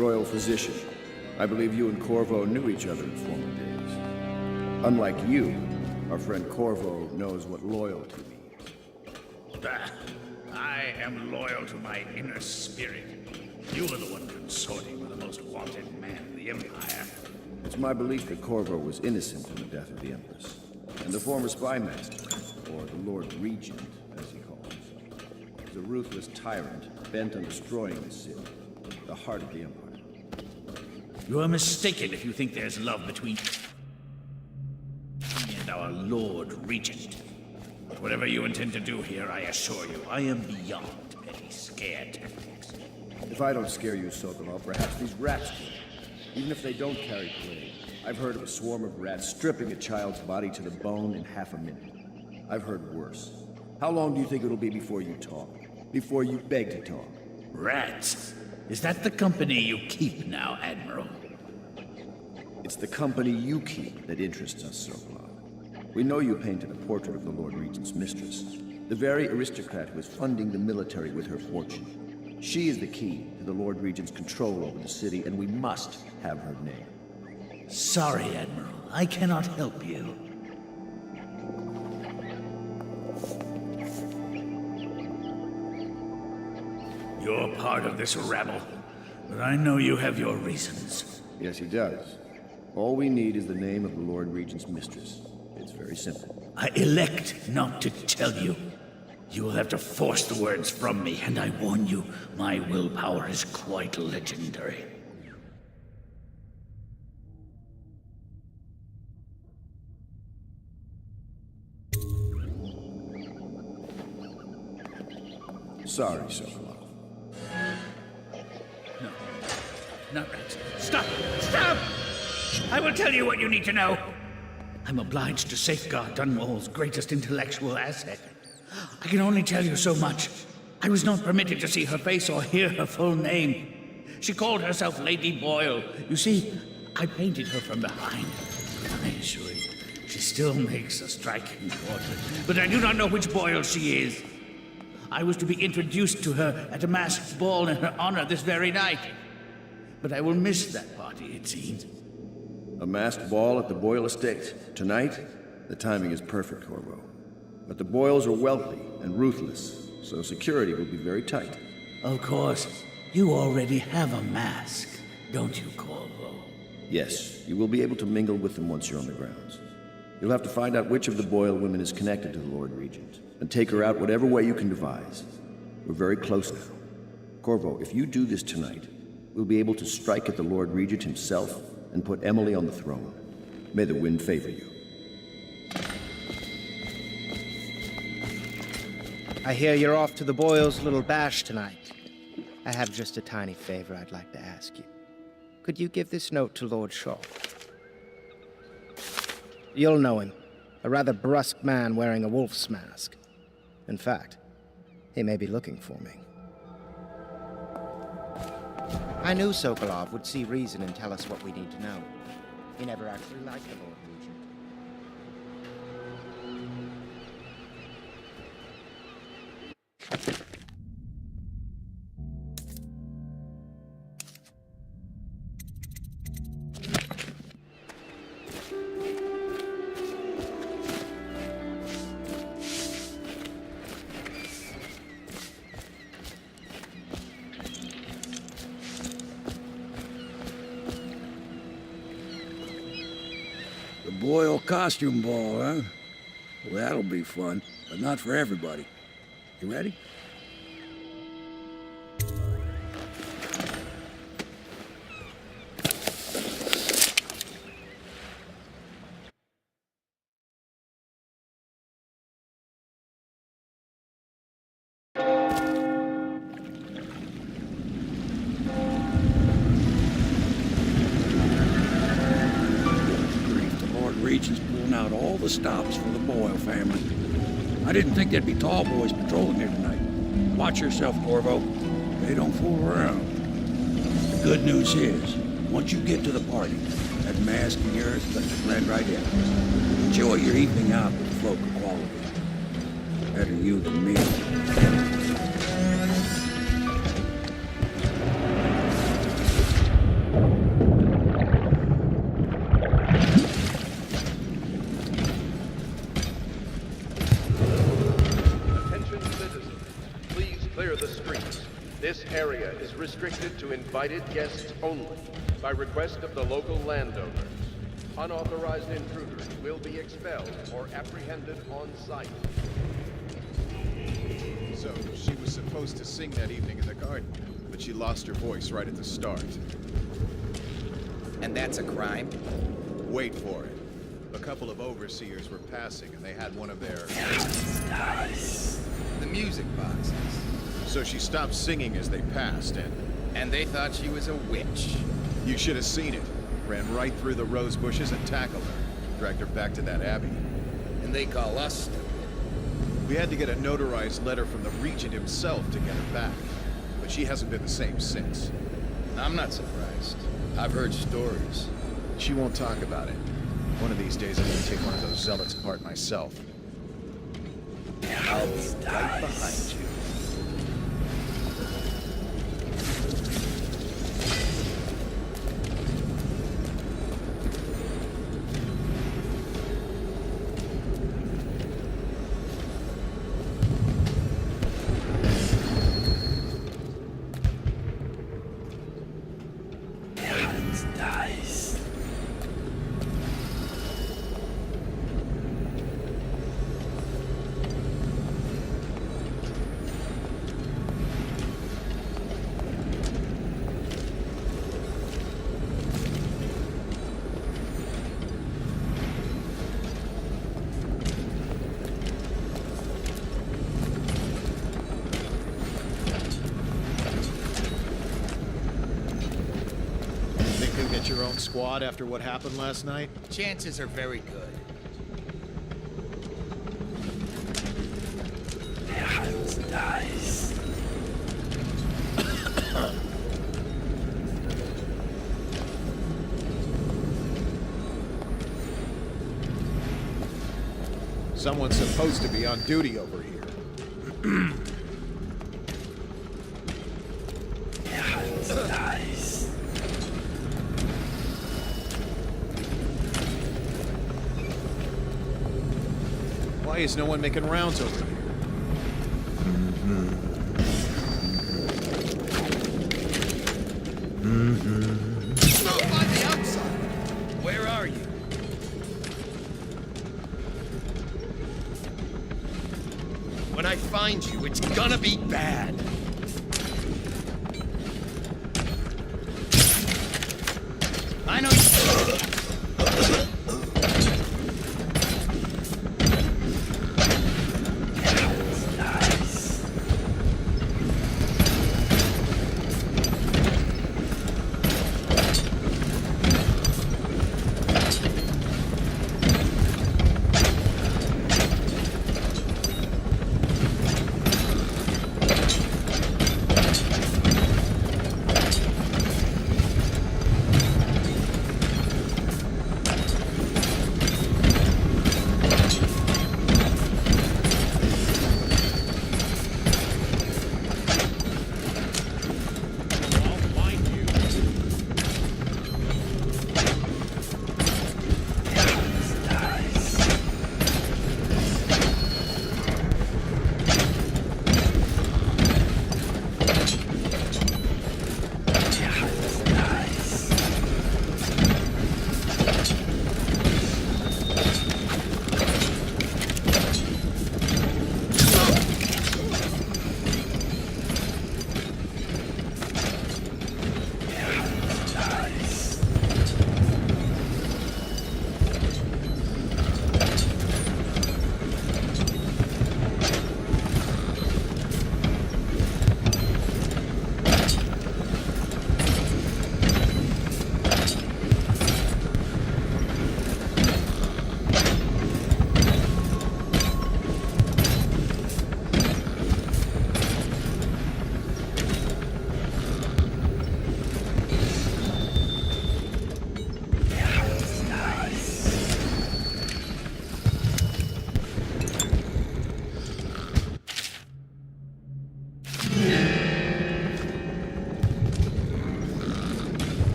royal physician. I believe you and Corvo knew each other in former days. Unlike you, our friend Corvo knows what loyalty means. I am loyal to my inner spirit. You are the one consorting with the most wanted man in the Empire. It's my belief that Corvo was innocent in the death of the Empress, and the former spy master, or the Lord Regent, as he called himself, was a ruthless tyrant bent on destroying the city, the heart of the Empire. You are mistaken if you think there's love between me and our Lord Regent. But whatever you intend to do here, I assure you, I am beyond petty scare tactics. If I don't scare you, Sokolov, perhaps these rats do. Even if they don't carry plague. I've heard of a swarm of rats stripping a child's body to the bone in half a minute. I've heard worse. How long do you think it'll be before you talk? Before you beg to talk? Rats? Is that the company you keep now, Admiral? It's the company you keep that interests us, Sokolov. We know you painted a portrait of the Lord Regent's mistress, the very aristocrat who is funding the military with her fortune. She is the key to the Lord Regent's control over the city, and we must have her name. Sorry, Admiral. I cannot help you. You're part of this rabble, but I know you have your reasons. Yes, he does. All we need is the name of the Lord Regent's mistress. It's very simple. I elect not to tell you. You will have to force the words from me, and I warn you, my willpower is quite legendary. Sorry, Sokolov. No. Not rats. Stop! Stop! I will tell you what you need to know. I'm obliged to safeguard Dunwall's greatest intellectual asset. I can only tell you so much. I was not permitted to see her face or hear her full name. She called herself Lady Boyle. You see, I painted her from behind. I assure you, she still makes a striking portrait, but I do not know which Boyle she is. I was to be introduced to her at a masked ball in her honor this very night. But I will miss that party, it seems. A masked ball at the Boyle estate. Tonight? The timing is perfect, Corvo. But the Boyles are wealthy and ruthless, so security will be very tight. Of course. You already have a mask, don't you, Corvo? Yes, you will be able to mingle with them once you're on the grounds. You'll have to find out which of the Boyle women is connected to the Lord Regent, and take her out whatever way you can devise. We're very close now. Corvo, if you do this tonight, we'll be able to strike at the Lord Regent himself and put Emily on the throne. May the wind favor you. I hear you're off to the Boyles' little bash tonight. I have just a tiny favor I'd like to ask you. Could you give this note to Lord Shaw? You'll know him. A rather brusque man wearing a wolf's mask. In fact, he may be looking for me. I knew Sokolov would see reason and tell us what we need to know. He never actually liked the Lord Regent. The Boyle costume ball, huh? Well, that'll be fun, but not for everybody. You ready? Regent's pulling out all the stops for the Boyle family. I didn't think there'd be tall boys patrolling here tonight. Watch yourself, Corvo. They don't fool around. The good news is, once you get to the party, that mask of yours lets you blend right in. Enjoy your evening out with folk of quality. Better you than me. This area is restricted to invited guests only, by request of the local landowners. Unauthorized intruders will be expelled or apprehended on site. So, she was supposed to sing that evening in the garden, but she lost her voice right at the start. And that's a crime? Wait for it. A couple of overseers were passing, and they had one of their... The music boxes. So she stopped singing as they passed, And they thought she was a witch. you should have seen it. Ran right through the rose bushes and tackled her. Dragged her back to that abbey. And they call us stupid. We had to get a notarized letter from the regent himself to get her back. But she hasn't been the same since. I'm not surprised. I've heard stories. She won't talk about it. One of these days I'm gonna take one of those zealots apart myself. I'll be right behind you. Think you'll get your own squad after what happened last night? Chances are very good. Someone's supposed to be on duty over here. Why is no one making rounds over here? Smoke on the outside! Where are you? When I find you, it's gonna be bad. I know you...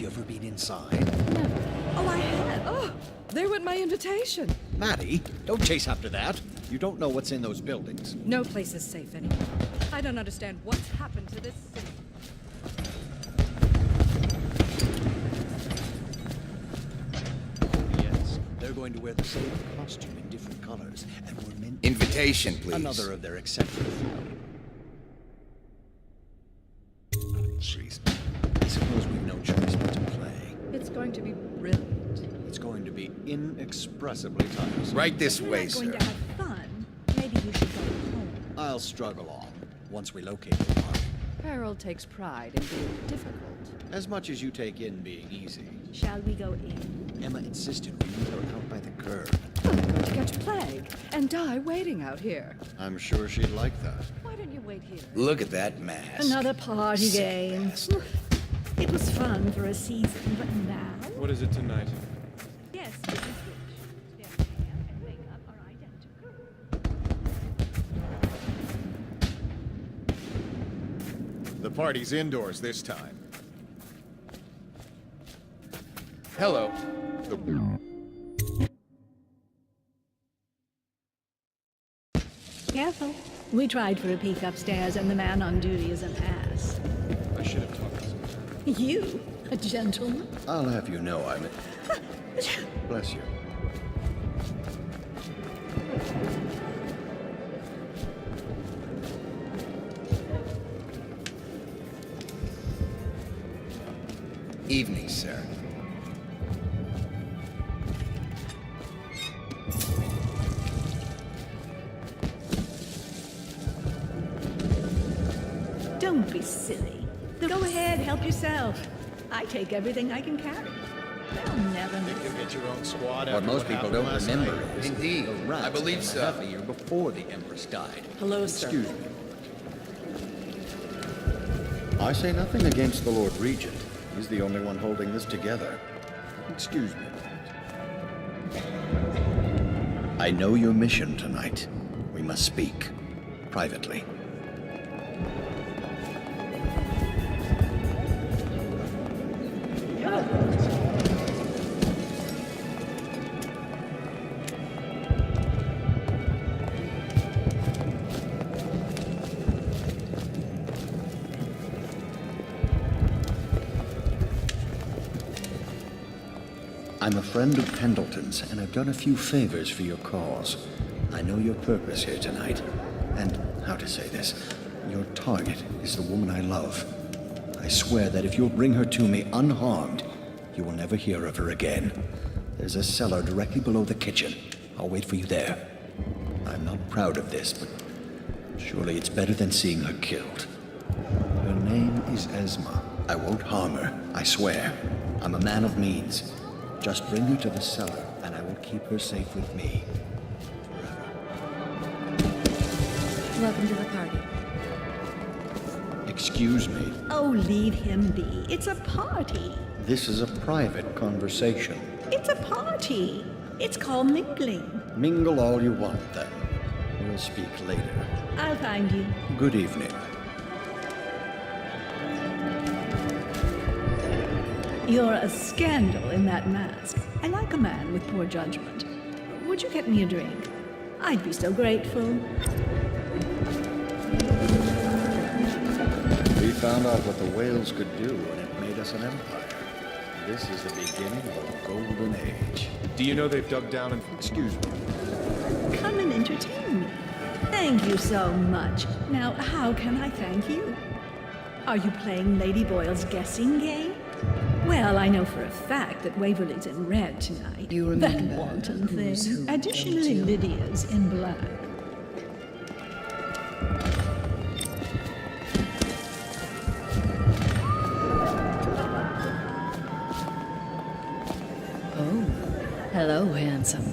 ever been inside? Never. Oh, I had. Oh, there went my invitation. Maddie, don't chase after that. You don't know what's in those buildings. No place is safe anymore. I don't understand what's happened to this city. Yes, they're going to wear the same costume in different colors, and we're meant to... Invitation, please. Another of their eccentric... Jeez. I suppose we've no choice but to play. It's going to be brilliant. It's going to be inexpressibly tiresome. Right this If you're way, not going sir. to have fun, maybe you should go home. I'll struggle on, once we locate the park. Harold takes pride in being difficult. As much as you take in being easy. Shall we go in? Emma insisted we meet her out by the curb. I'm going to catch plague and die waiting out here. I'm sure she'd like that. Why don't you wait here? Look at that mask. Another party game. It was fun for a season, but now... What is it tonight? Yes, Mrs. Witch. Their hair and makeup are identical. The party's indoors this time. Hello. Careful. We tried for a peek upstairs, and the man on duty is an ass. I should have talked to someone. You? A gentleman? I'll have you know I'm... Bless you. Evening, sir. Don't be silly. Go ahead, help yourself. I take everything I can carry. They'll never Think you'll get your own squad What after most what people happened don't last remember night? is Indeed. the rats I believe came so. half a year before the Empress died. Hello, sir. Excuse me. I say nothing against the Lord Regent. He's the only one holding this together. Excuse me. I know your mission tonight. We must speak. Privately. I'm a friend of Pendleton's, and I've done a few favors for your cause. I know your purpose here tonight, and how to say this, your target is the woman I love. I swear that if you'll bring her to me unharmed, you will never hear of her again. There's a cellar directly below the kitchen. I'll wait for you there. I'm not proud of this, but surely it's better than seeing her killed. Her name is Esma. I won't harm her, I swear. I'm a man of means. Just bring her to the cellar, and I will keep her safe with me. Welcome to the party. Excuse me. Oh, leave him be. It's a party. This is a private conversation. It's a party. It's called mingling. Mingle all you want, then. We'll speak later. I'll find you. Good evening. You're a scandal in that mask. I like a man with poor judgment. Would you get me a drink? I'd be so grateful. We found out what the whales could do, and it made us an empire. This is the beginning of a golden age. Do you know they've dug down and... Excuse me. Come and entertain me. Thank you so much. Now, how can I thank you? Are you playing Lady Boyle's guessing game? Well, I know for a fact that Waverly's in red tonight. You that remember wanton who's thing. who, Additionally, don't you? Lydia's in black. Oh, hello, handsome.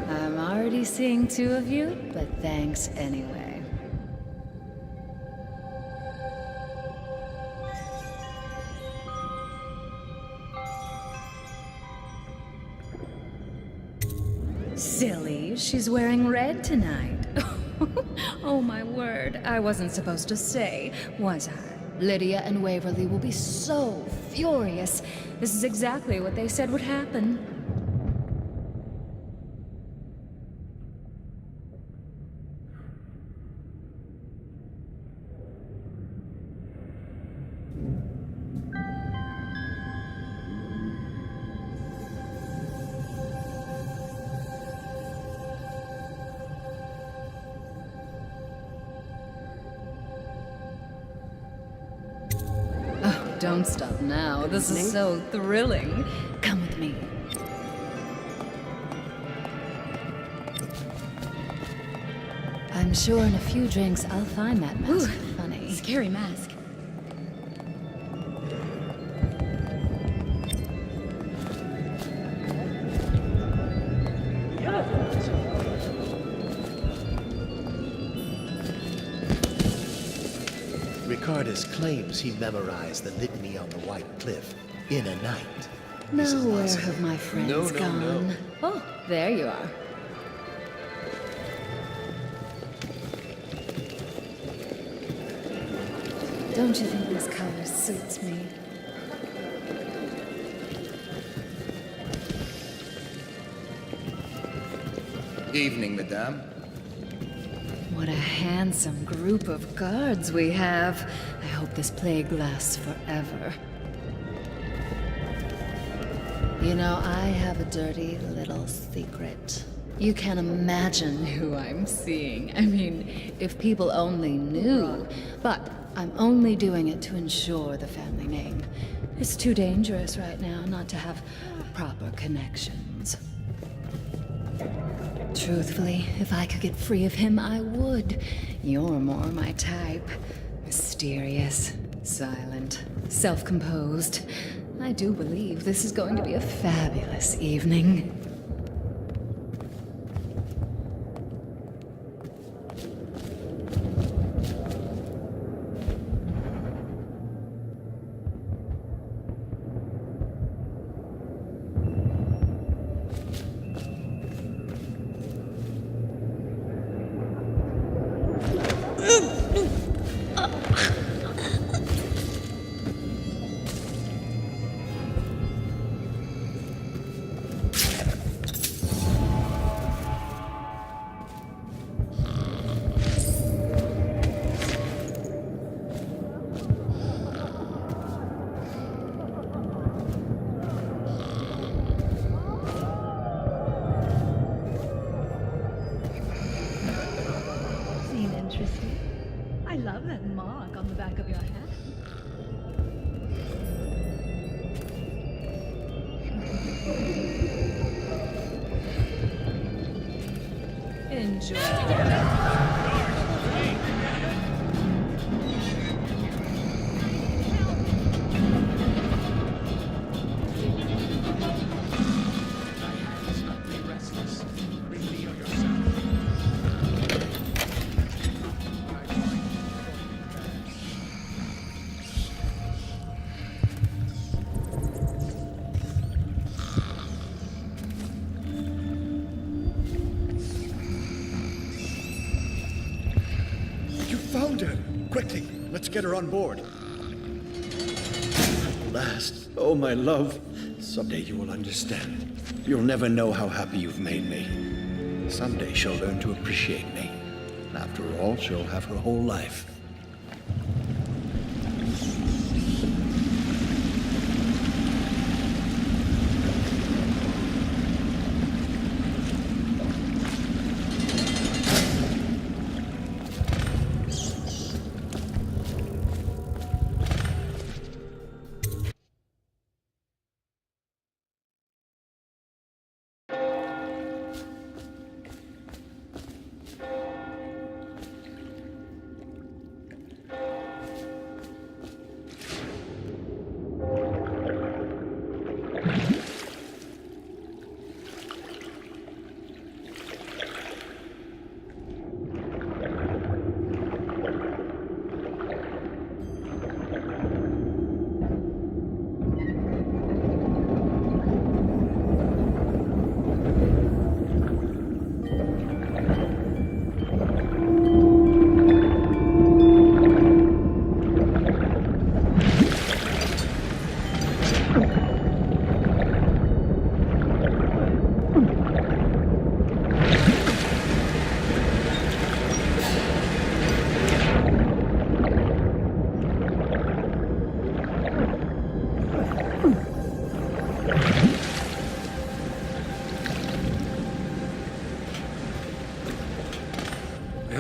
I'm already seeing two of you, but thanks anyway. Silly, she's wearing red tonight. Oh my word, I wasn't supposed to say, was I? Lydia and Waverly will be so furious. This is exactly what they said would happen. Don't stop now. This is so thrilling. Come with me. I'm sure in a few drinks I'll find that mask funny. Scary mask. Ricardus claims he memorized the litany on the White Cliff in a night. Now where have my friends gone? Oh, there you are. Don't you think this color suits me? Evening, madame. What a handsome group of guards we have. I hope this plague lasts forever. You know, I have a dirty little secret. You can't imagine who I'm seeing. I mean, if people only knew. But I'm only doing it to ensure the family name. It's too dangerous right now not to have proper connections. Truthfully, if I could get free of him, I would. You're more my type. Mysterious, silent, self-composed. I do believe this is going to be a fabulous evening. I love that mark on the back of your hand. Enjoy. Found her! Quickly, let's get her on board. At last. Oh, my love. Someday you will understand. You'll never know how happy you've made me. Someday she'll learn to appreciate me. After all, she'll have her whole life.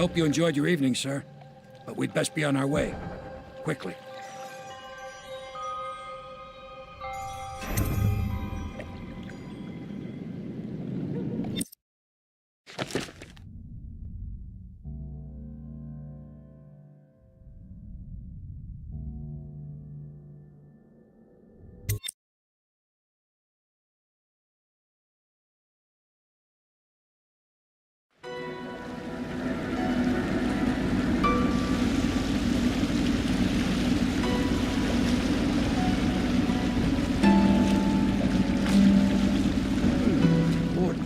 hope you enjoyed your evening, sir. But we'd best be on our way. Quickly.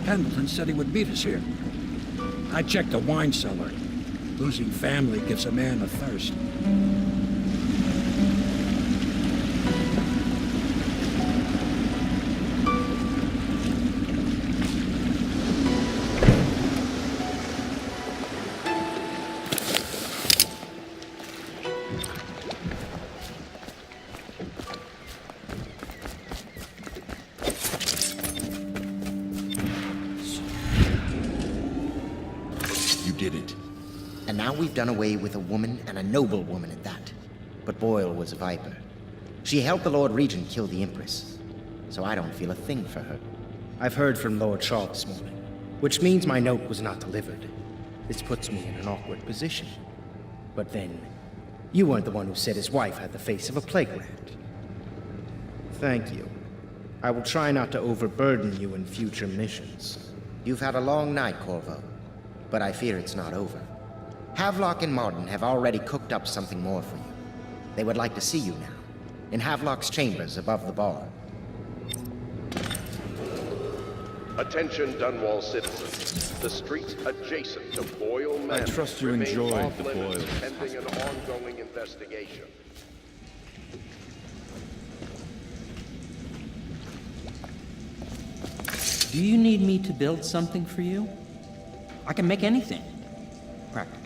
Pendleton said he would meet us here. I checked the wine cellar. Losing family gives a man a thirst. And now we've done away with a woman, and a noble woman at that. But Boyle was a viper. She helped the Lord Regent kill the Empress, so I don't feel a thing for her. I've heard from Lord Shaw this morning, which means my note was not delivered. This puts me in an awkward position. But then, you weren't the one who said his wife had the face of a plague rat. Thank you. I will try not to overburden you in future missions. You've had a long night, Corvo, but I fear it's not over. Havelock and Martin have already cooked up something more for you. They would like to see you now, in Havelock's chambers above the bar. Attention, Dunwall citizens. The street adjacent to Boyle Manor I trust you remains enjoyed off the limits Boyles. pending an ongoing investigation. Do you need me to build something for you? I can make anything, practically.